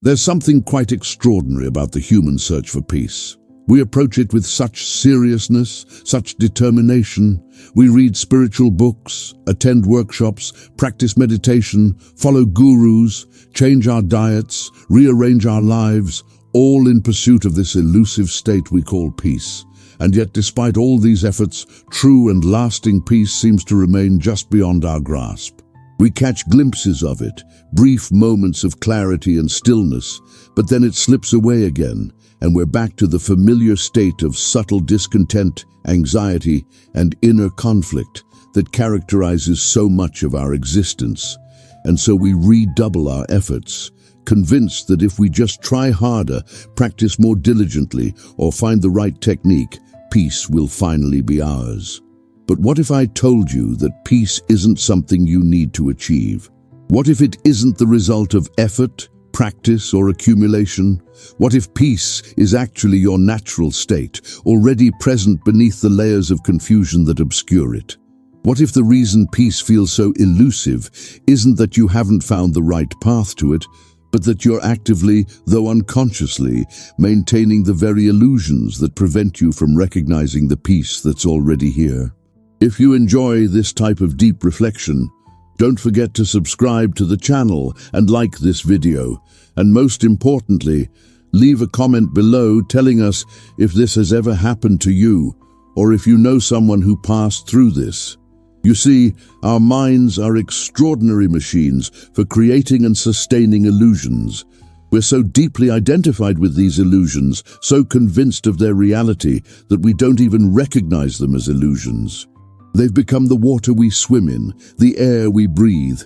There's something quite extraordinary about the human search for peace. We approach it with such seriousness, such determination. We read spiritual books, attend workshops, practice meditation, follow gurus, change our diets, rearrange our lives, all in pursuit of this elusive state we call peace. And yet, despite all these efforts, true and lasting peace seems to remain just beyond our grasp. We catch glimpses of it, brief moments of clarity and stillness, but then it slips away again, and we're back to the familiar state of subtle discontent, anxiety, and inner conflict that characterizes so much of our existence. And so we redouble our efforts, convinced that if we just try harder, practice more diligently, or find the right technique, peace will finally be ours. But what if I told you that peace isn't something you need to achieve? What if it isn't the result of effort, practice, or accumulation? What if peace is actually your natural state, already present beneath the layers of confusion that obscure it? What if the reason peace feels so elusive isn't that you haven't found the right path to it, but that you're actively, though unconsciously, maintaining the very illusions that prevent you from recognizing the peace that's already here? If you enjoy this type of deep reflection, don't forget to subscribe to the channel and like this video. And most importantly, leave a comment below telling us if this has ever happened to you, or if you know someone who passed through this. You see, our minds are extraordinary machines for creating and sustaining illusions. We're so deeply identified with these illusions, so convinced of their reality, that we don't even recognize them as illusions. They've become the water we swim in, the air we breathe,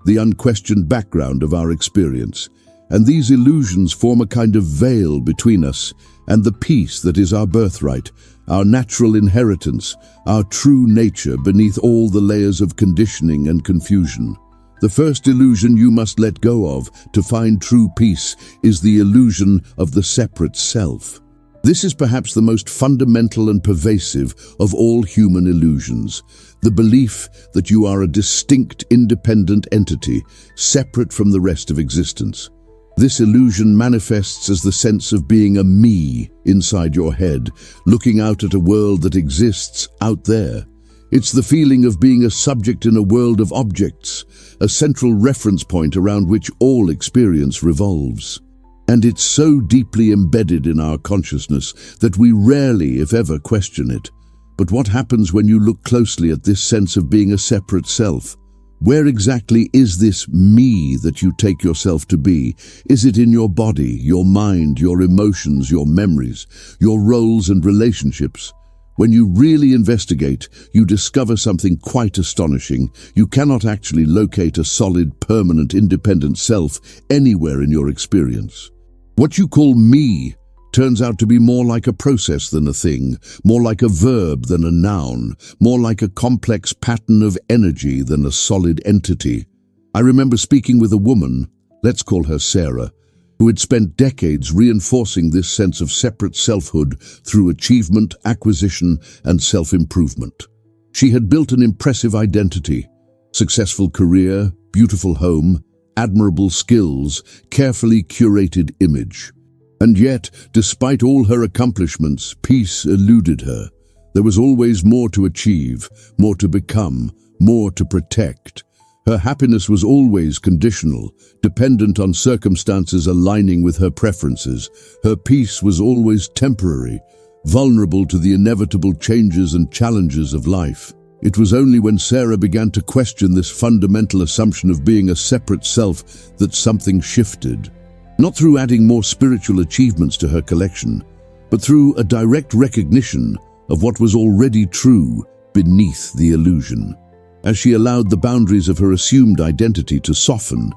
the unquestioned background of our experience. And these illusions form a kind of veil between us and the peace that is our birthright, our natural inheritance, our true nature beneath all the layers of conditioning and confusion. The first illusion you must let go of to find true peace is the illusion of the separate self. This is perhaps the most fundamental and pervasive of all human illusions, the belief that you are a distinct, independent entity, separate from the rest of existence. This illusion manifests as the sense of being a me inside your head, looking out at a world that exists out there. It's the feeling of being a subject in a world of objects, a central reference point around which all experience revolves. And it's so deeply embedded in our consciousness that we rarely, if ever, question it. But what happens when you look closely at this sense of being a separate self? Where exactly is this me that you take yourself to be? Is it in your body, your mind, your emotions, your memories, your roles and relationships? When you really investigate, you discover something quite astonishing. You cannot actually locate a solid, permanent, independent self anywhere in your experience. What you call me turns out to be more like a process than a thing, more like a verb than a noun, more like a complex pattern of energy than a solid entity. I remember speaking with a woman, let's call her Sarah, who had spent decades reinforcing this sense of separate selfhood through achievement, acquisition, and self-improvement. She had built an impressive identity, successful career, beautiful home, admirable skills, carefully curated image. And yet, despite all her accomplishments, peace eluded her. There was always more to achieve, more to become, more to protect. Her happiness was always conditional, dependent on circumstances aligning with her preferences. Her peace was always temporary, vulnerable to the inevitable changes and challenges of life. It was only when Sarah began to question this fundamental assumption of being a separate self that something shifted. Not through adding more spiritual achievements to her collection, but through a direct recognition of what was already true beneath the illusion. As she allowed the boundaries of her assumed identity to soften,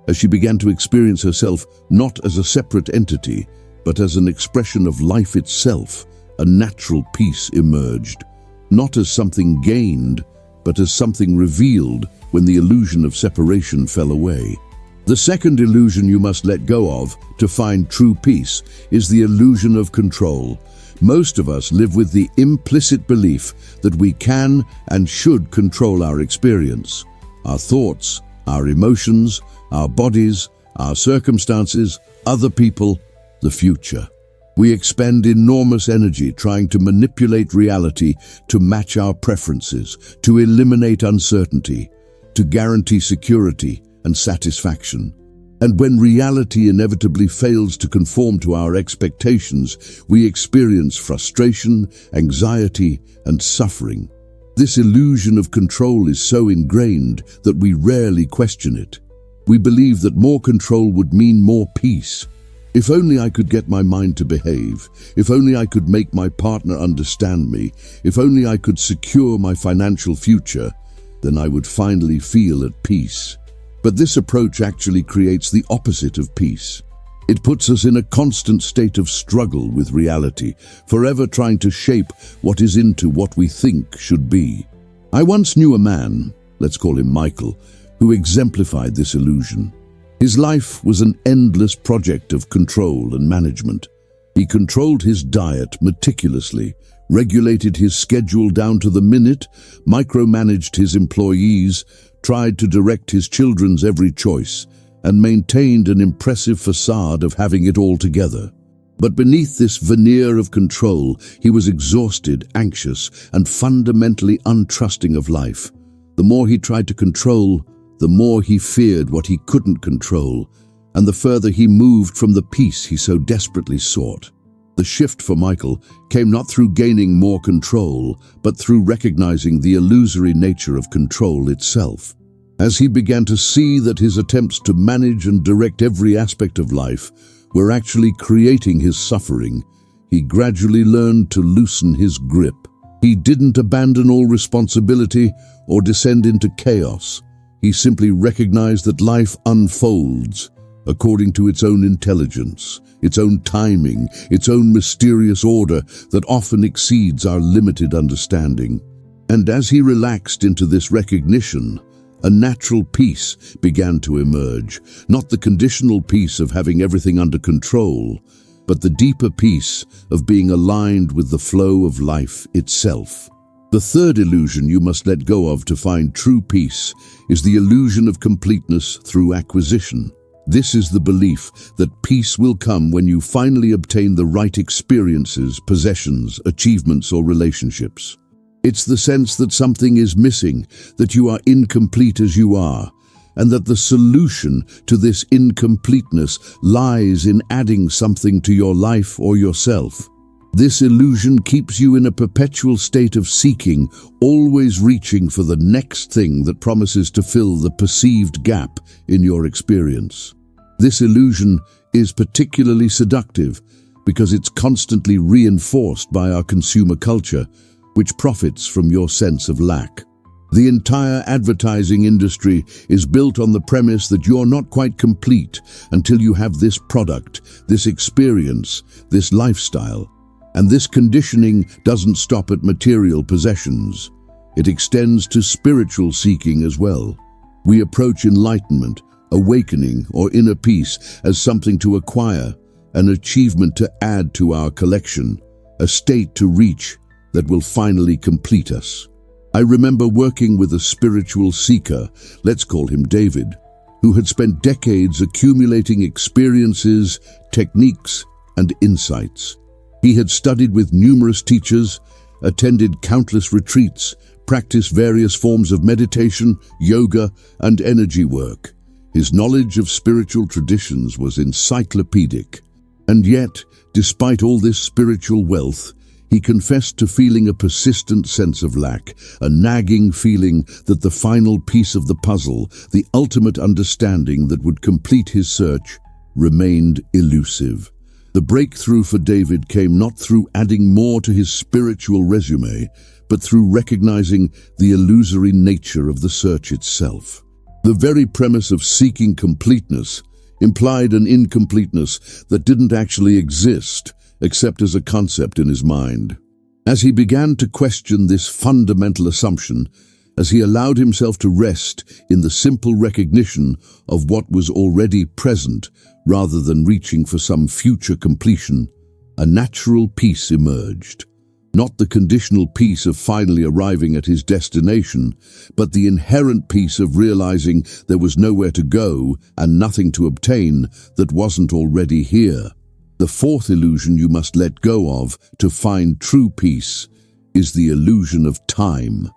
as she began to experience herself not as a separate entity, but as an expression of life itself, a natural peace emerged. Not as something gained, but as something revealed when the illusion of separation fell away. The second illusion you must let go of to find true peace is the illusion of control. Most of us live with the implicit belief that we can and should control our experience, our thoughts, our emotions, our bodies, our circumstances, other people, the future. We expend enormous energy trying to manipulate reality to match our preferences, to eliminate uncertainty, to guarantee security and satisfaction. And when reality inevitably fails to conform to our expectations, we experience frustration, anxiety, and suffering. This illusion of control is so ingrained that we rarely question it. We believe that more control would mean more peace. If only I could get my mind to behave, if only I could make my partner understand me, if only I could secure my financial future, then I would finally feel at peace. But this approach actually creates the opposite of peace. It puts us in a constant state of struggle with reality, forever trying to shape what is into what we think should be. I once knew a man, let's call him Michael, who exemplified this illusion. His life was an endless project of control and management. He controlled his diet meticulously, regulated his schedule down to the minute, micromanaged his employees, tried to direct his children's every choice, and maintained an impressive facade of having it all together. But beneath this veneer of control, he was exhausted, anxious, and fundamentally untrusting of life. The more he tried to control, the more he feared what he couldn't control, and the further he moved from the peace he so desperately sought. The shift for Michael came not through gaining more control, but through recognizing the illusory nature of control itself. As he began to see that his attempts to manage and direct every aspect of life were actually creating his suffering, he gradually learned to loosen his grip. He didn't abandon all responsibility or descend into chaos. He simply recognized that life unfolds according to its own intelligence, its own timing, its own mysterious order that often exceeds our limited understanding. And as he relaxed into this recognition, a natural peace began to emerge, not the conditional peace of having everything under control, but the deeper peace of being aligned with the flow of life itself. The third illusion you must let go of to find true peace is the illusion of completeness through acquisition. This is the belief that peace will come when you finally obtain the right experiences, possessions, achievements, or relationships. It's the sense that something is missing, that you are incomplete as you are, and that the solution to this incompleteness lies in adding something to your life or yourself. This illusion keeps you in a perpetual state of seeking, always reaching for the next thing that promises to fill the perceived gap in your experience. This illusion is particularly seductive because it's constantly reinforced by our consumer culture, which profits from your sense of lack. The entire advertising industry is built on the premise that you're not quite complete until you have this product, this experience, this lifestyle. And this conditioning doesn't stop at material possessions. It extends to spiritual seeking as well. We approach enlightenment, awakening, or inner peace as something to acquire, an achievement to add to our collection, a state to reach that will finally complete us. I remember working with a spiritual seeker, let's call him David, who had spent decades accumulating experiences, techniques, and insights. He had studied with numerous teachers, attended countless retreats, practiced various forms of meditation, yoga, and energy work. His knowledge of spiritual traditions was encyclopedic. And yet, despite all this spiritual wealth, he confessed to feeling a persistent sense of lack, a nagging feeling that the final piece of the puzzle, the ultimate understanding that would complete his search, remained elusive. The breakthrough for David came not through adding more to his spiritual resume, but through recognizing the illusory nature of the search itself. The very premise of seeking completeness implied an incompleteness that didn't actually exist, except as a concept in his mind. As he began to question this fundamental assumption, as he allowed himself to rest in the simple recognition of what was already present rather than reaching for some future completion, a natural peace emerged. Not the conditional peace of finally arriving at his destination, but the inherent peace of realizing there was nowhere to go and nothing to obtain that wasn't already here. The fourth illusion you must let go of to find true peace is the illusion of time.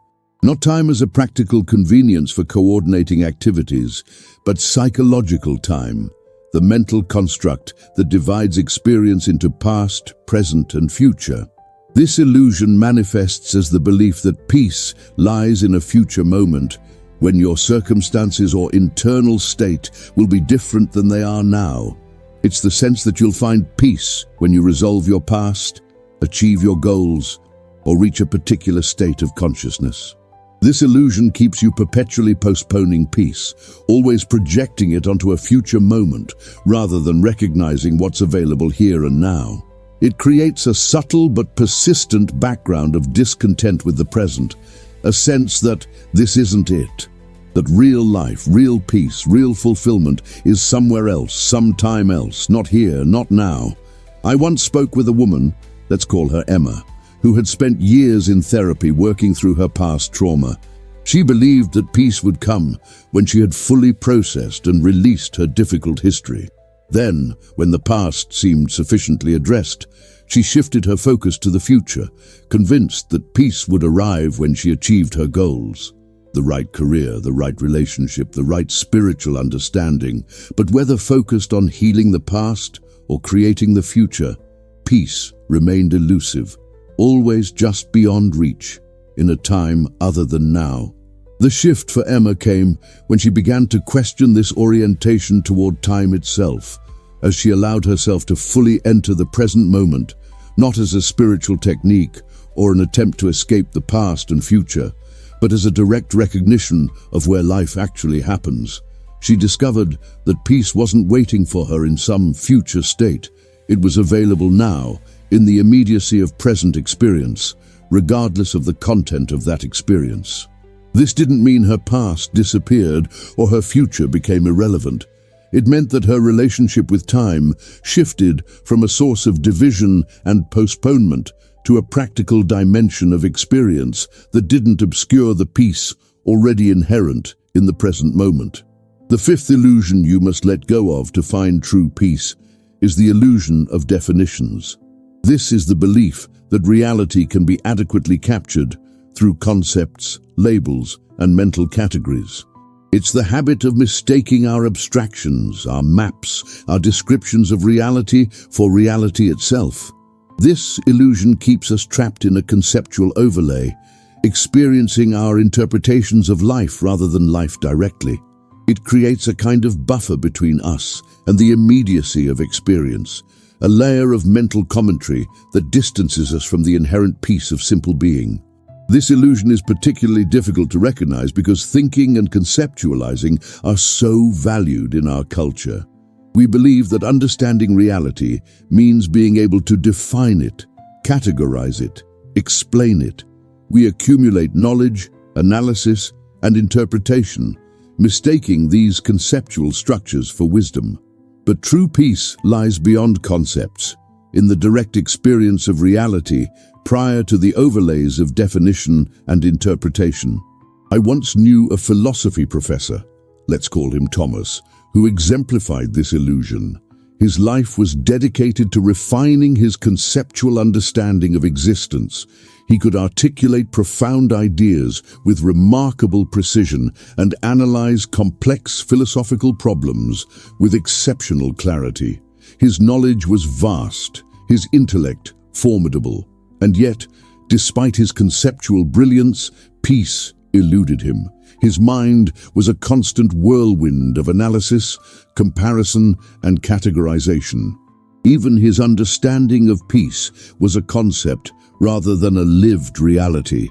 Not time as a practical convenience for coordinating activities, but psychological time, the mental construct that divides experience into past, present, and future. This illusion manifests as the belief that peace lies in a future moment, when your circumstances or internal state will be different than they are now. It's the sense that you'll find peace when you resolve your past, achieve your goals, or reach a particular state of consciousness. This illusion keeps you perpetually postponing peace, always projecting it onto a future moment rather than recognizing what's available here and now. It creates a subtle but persistent background of discontent with the present, a sense that this isn't it, that real life, real peace, real fulfillment is somewhere else, sometime else, not here, not now. I once spoke with a woman, let's call her Emma, who had spent years in therapy working through her past trauma. She believed that peace would come when she had fully processed and released her difficult history. Then, when the past seemed sufficiently addressed, she shifted her focus to the future, convinced that peace would arrive when she achieved her goals. The right career, the right relationship, the right spiritual understanding. But whether focused on healing the past or creating the future, peace remained elusive, always just beyond reach, in a time other than now. The shift for Emma came when she began to question this orientation toward time itself, as she allowed herself to fully enter the present moment, not as a spiritual technique or an attempt to escape the past and future, but as a direct recognition of where life actually happens. She discovered that peace wasn't waiting for her in some future state. It was available now, in the immediacy of present experience, regardless of the content of that experience. This didn't mean her past disappeared or her future became irrelevant. It meant that her relationship with time shifted from a source of division and postponement to a practical dimension of experience that didn't obscure the peace already inherent in the present moment. The fifth illusion you must let go of to find true peace is the illusion of definitions. This is the belief that reality can be adequately captured through concepts, labels, and mental categories. It's the habit of mistaking our abstractions, our maps, our descriptions of reality for reality itself. This illusion keeps us trapped in a conceptual overlay, experiencing our interpretations of life rather than life directly. It creates a kind of buffer between us and the immediacy of experience, a layer of mental commentary that distances us from the inherent peace of simple being. This illusion is particularly difficult to recognize because thinking and conceptualizing are so valued in our culture. We believe that understanding reality means being able to define it, categorize it, explain it. We accumulate knowledge, analysis, and interpretation, mistaking these conceptual structures for wisdom. But true peace lies beyond concepts, in the direct experience of reality prior to the overlays of definition and interpretation. I once knew a philosophy professor, let's call him Thomas, who exemplified this illusion. His life was dedicated to refining his conceptual understanding of existence. He could articulate profound ideas with remarkable precision and analyze complex philosophical problems with exceptional clarity. His knowledge was vast, his intellect formidable, and yet, despite his conceptual brilliance, peace eluded him. His mind was a constant whirlwind of analysis, comparison, and categorization. Even his understanding of peace was a concept rather than a lived reality.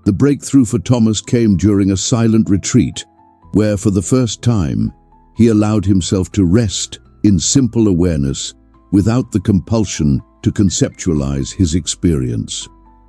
The breakthrough for Thomas came during a silent retreat, where for the first time, he allowed himself to rest in simple awareness without the compulsion to conceptualize his experience.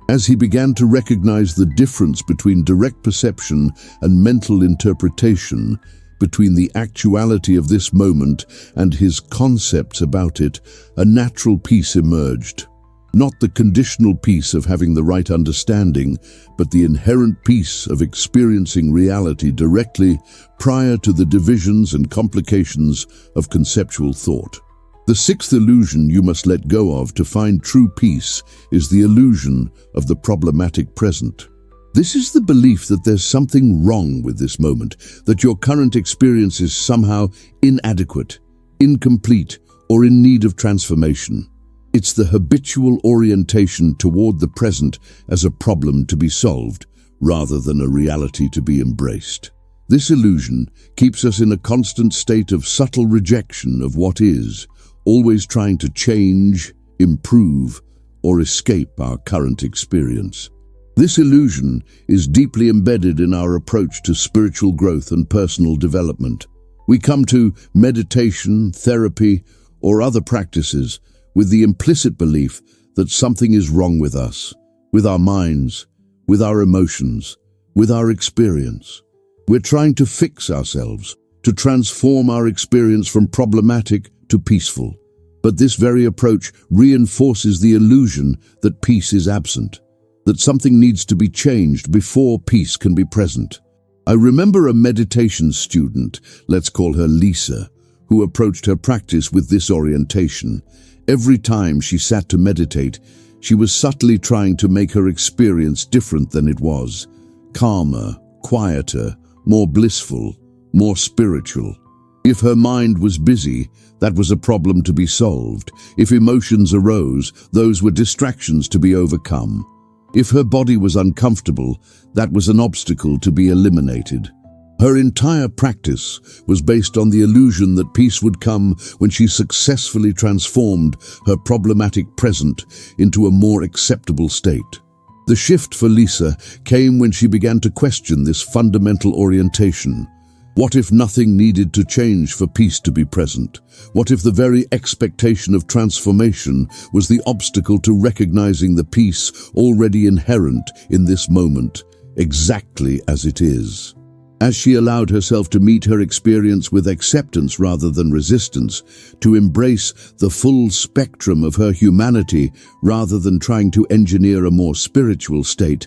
As he began to recognize the difference between direct perception and mental interpretation, between the actuality of this moment and his concepts about it, a natural peace emerged. Not the conditional peace of having the right understanding, but the inherent peace of experiencing reality directly prior to the divisions and complications of conceptual thought. The sixth illusion you must let go of to find true peace is the illusion of the problematic present. This is the belief that there's something wrong with this moment, that your current experience is somehow inadequate, incomplete, or in need of transformation. It's the habitual orientation toward the present as a problem to be solved, rather than a reality to be embraced. This illusion keeps us in a constant state of subtle rejection of what is, always trying to change, improve, or escape our current experience. This illusion is deeply embedded in our approach to spiritual growth and personal development. We come to meditation, therapy, or other practices with the implicit belief that something is wrong with us, with our minds, with our emotions, with our experience. We're trying to fix ourselves, to transform our experience from problematic to peaceful. But this very approach reinforces the illusion that peace is absent, that something needs to be changed before peace can be present. I remember a meditation student, let's call her Lisa, who approached her practice with this orientation. Every time she sat to meditate, she was subtly trying to make her experience different than it was, calmer, quieter, more blissful, more spiritual. If her mind was busy, that was a problem to be solved. If emotions arose, those were distractions to be overcome. If her body was uncomfortable, that was an obstacle to be eliminated. Her entire practice was based on the illusion that peace would come when she successfully transformed her problematic present into a more acceptable state. The shift for Lisa came when she began to question this fundamental orientation. What if nothing needed to change for peace to be present? What if the very expectation of transformation was the obstacle to recognizing the peace already inherent in this moment, exactly as it is? As she allowed herself to meet her experience with acceptance rather than resistance, to embrace the full spectrum of her humanity rather than trying to engineer a more spiritual state,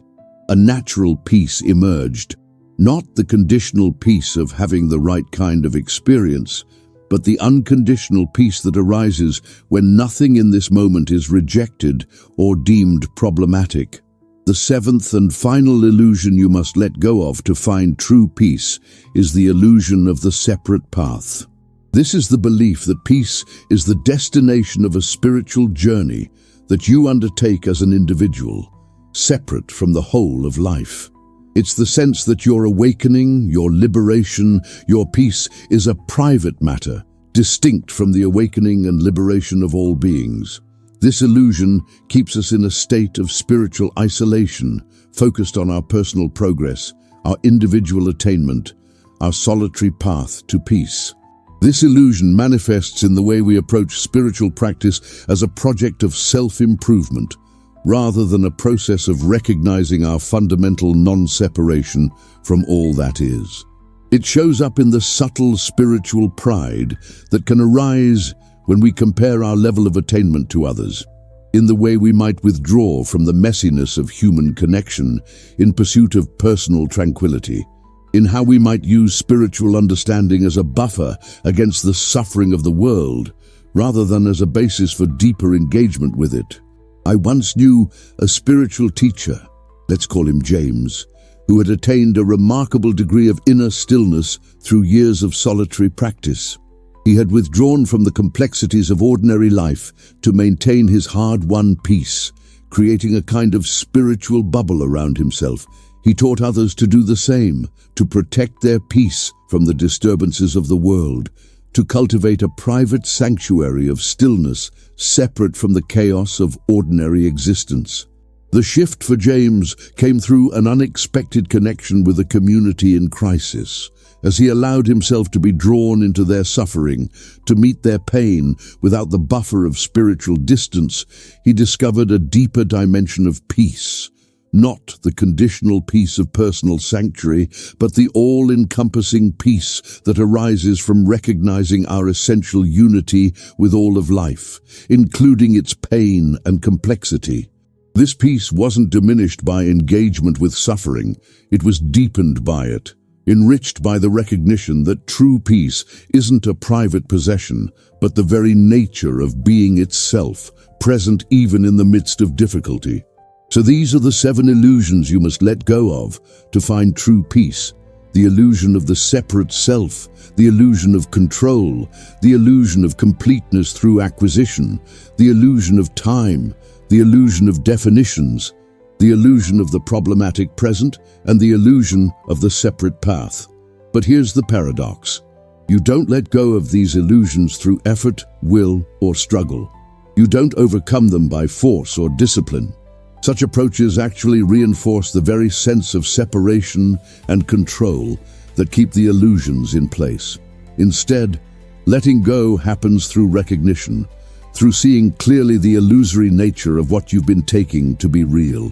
a natural peace emerged. Not the conditional peace of having the right kind of experience, but the unconditional peace that arises when nothing in this moment is rejected or deemed problematic. The seventh and final illusion you must let go of to find true peace is the illusion of the separate path. This is the belief that peace is the destination of a spiritual journey that you undertake as an individual, separate from the whole of life. It's the sense that your awakening, your liberation, your peace is a private matter, distinct from the awakening and liberation of all beings. This illusion keeps us in a state of spiritual isolation, focused on our personal progress, our individual attainment, our solitary path to peace. This illusion manifests in the way we approach spiritual practice as a project of self-improvement, rather than a process of recognizing our fundamental non-separation from all that is. It shows up in the subtle spiritual pride that can arise when we compare our level of attainment to others, in the way we might withdraw from the messiness of human connection in pursuit of personal tranquility, in how we might use spiritual understanding as a buffer against the suffering of the world, rather than as a basis for deeper engagement with it. I once knew a spiritual teacher, let's call him James, who had attained a remarkable degree of inner stillness through years of solitary practice. He had withdrawn from the complexities of ordinary life to maintain his hard-won peace, creating a kind of spiritual bubble around himself. He taught others to do the same, to protect their peace from the disturbances of the world, to cultivate a private sanctuary of stillness separate from the chaos of ordinary existence. The shift for James came through an unexpected connection with a community in crisis. As he allowed himself to be drawn into their suffering, to meet their pain without the buffer of spiritual distance, he discovered a deeper dimension of peace, not the conditional peace of personal sanctuary, but the all-encompassing peace that arises from recognizing our essential unity with all of life, including its pain and complexity. This peace wasn't diminished by engagement with suffering, it was deepened by it, enriched by the recognition that true peace isn't a private possession, but the very nature of being itself, present even in the midst of difficulty. So these are the 7 illusions you must let go of to find true peace. The illusion of the separate self, the illusion of control, the illusion of completeness through acquisition, the illusion of time, the illusion of definitions, the illusion of the problematic present, and the illusion of the separate path. But here's the paradox. You don't let go of these illusions through effort, will, or struggle. You don't overcome them by force or discipline. Such approaches actually reinforce the very sense of separation and control that keep the illusions in place. Instead, letting go happens through recognition, through seeing clearly the illusory nature of what you've been taking to be real.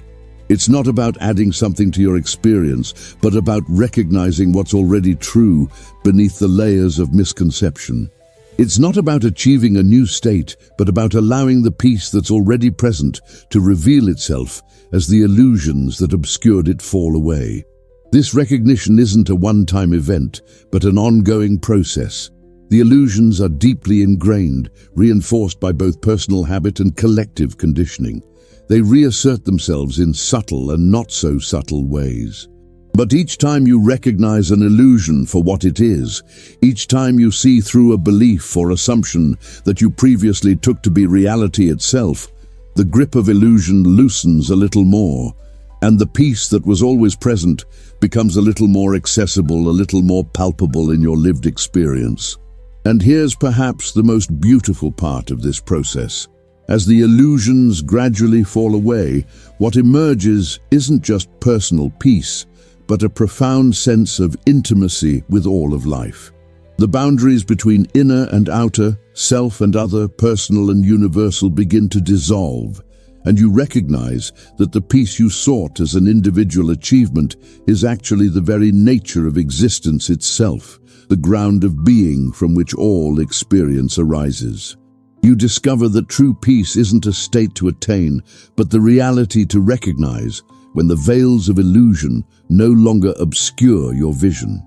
It's not about adding something to your experience, but about recognizing what's already true beneath the layers of misconception. It's not about achieving a new state, but about allowing the peace that's already present to reveal itself as the illusions that obscured it fall away. This recognition isn't a one-time event, but an ongoing process. The illusions are deeply ingrained, reinforced by both personal habit and collective conditioning. They reassert themselves in subtle and not-so-subtle ways. But each time you recognize an illusion for what it is, each time you see through a belief or assumption that you previously took to be reality itself, the grip of illusion loosens a little more, and the peace that was always present becomes a little more accessible, a little more palpable in your lived experience. And here's perhaps the most beautiful part of this process. As the illusions gradually fall away, what emerges isn't just personal peace, but a profound sense of intimacy with all of life. The boundaries between inner and outer, self and other, personal and universal begin to dissolve, and you recognize that the peace you sought as an individual achievement is actually the very nature of existence itself, the ground of being from which all experience arises. You discover that true peace isn't a state to attain, but the reality to recognize when the veils of illusion no longer obscure your vision.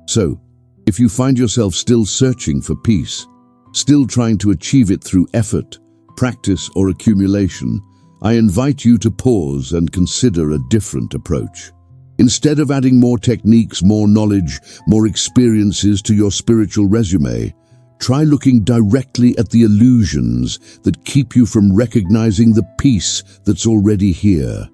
So, if you find yourself still searching for peace, still trying to achieve it through effort, practice, or accumulation, I invite you to pause and consider a different approach. Instead of adding more techniques, more knowledge, more experiences to your spiritual resume, try looking directly at the illusions that keep you from recognizing the peace that's already here.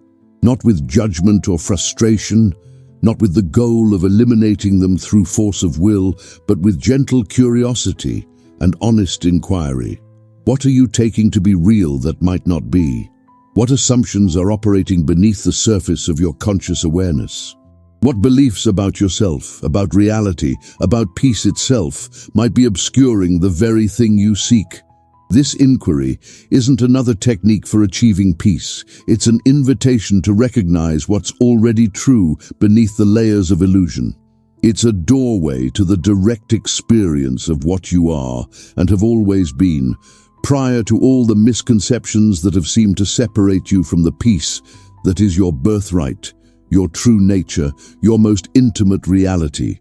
Not with judgment or frustration, not with the goal of eliminating them through force of will, but with gentle curiosity and honest inquiry. What are you taking to be real that might not be? What assumptions are operating beneath the surface of your conscious awareness? What beliefs about yourself, about reality, about peace itself might be obscuring the very thing you seek? This inquiry isn't another technique for achieving peace. It's an invitation to recognize what's already true beneath the layers of illusion. It's a doorway to the direct experience of what you are and have always been, prior to all the misconceptions that have seemed to separate you from the peace that is your birthright, your true nature, your most intimate reality.